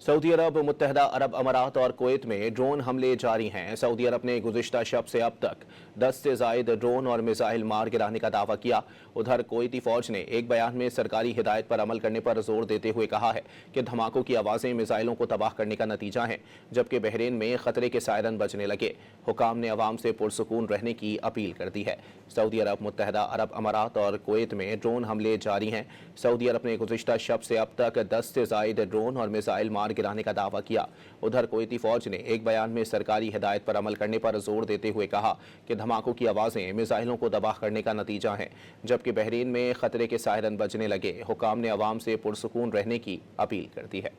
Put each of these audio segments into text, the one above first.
Saudi अरब, मुत्तहदा अरब अमारात और Kuwait में ड्रोन हमले जारी हैं। सऊदी अरब ने गुज़िश्ता शब से अब तक 10 से ज़ायद ड्रोन और मिसाइल मार गिराने का दावा किया। उधर कुवैती फ़ौज ने एक बयान में सरकारी हिदायत पर अमल करने पर जोर देते हुए कहा है कि धमाकों की आवाज़ें मिसाइलों को तबाह करने का नतीजा हैं, जबकि बहरीन में ख़तरे के सायरन बजने लगे। हुकाम ने अवाम से पुरसुकून रहने की अपील कर दी है। सऊदी अरब, मुत्तहदा अरब अमारात और कुवैत में ड्रोन हमले जारी हैं। सऊदी अरब ने गुज़िश्ता शब से अब तक 10 से ज़ायद ड्रोन और मिसाइल मार गिराने का दावा किया। उधर कुवैती फ़ौज ने एक बयान में सरकारी हिदायत पर अमल करने पर जोर देते हुए कहा कि धमाकों की आवाज़ें मिसाइलों को तबाह करने का नतीजा हैं, जबकि बहरीन में ख़तरे के सायरन बजने लगे। हुकाम ने अवाम से पुरसुकून रहने की अपील कर दी है।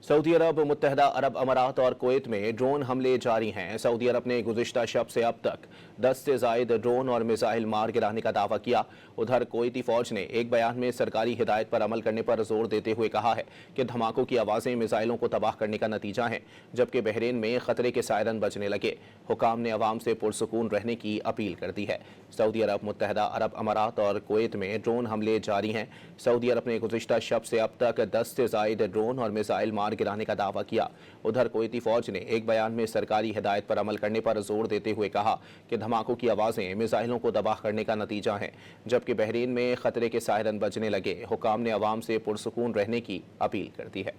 सऊदी अरब, मुत्तहदा अरब अमारात और कुवैत में ड्रोन हमले जारी हैं। सऊदी अरब ने गुज़िश्ता शब से अब तक 10 से ज़ायद ड्रोन और मिसाइल मार गिराने का दावा किया। उधर कुवैती फ़ौज ने एक बयान में सरकारी हिदायत पर अमल करने पर जोर देते हुए कहा है कि धमाकों की आवाज़ें मिसाइलों को तबाह करने का नतीजा हैं, जबकि बहरीन में ख़तरे के सायरन बजने लगे। हुकाम ने अवाम से पुरसुकून रहने की अपील कर दी है। सऊदी अरब, मुत्तहदा अरब अमारात और कुवैत में ड्रोन हमले जारी हैं। सऊदी अरब ने गुज़िश्ता शब से अब तक 10 से ज़ायद ड्रोन और मिसाइल मार गिराने का दावा किया। उधर कुवैती फ़ौज ने एक बयान में सरकारी हिदायत पर अमल करने पर जोर देते हुए कहा कि धमाकों की आवाज़ें मिसाइलों को तबाह करने का नतीजा हैं, जबकि बहरीन में ख़तरे के सायरन बजने लगे। हुकाम ने अवाम से पुरसुकून रहने की अपील कर दी है।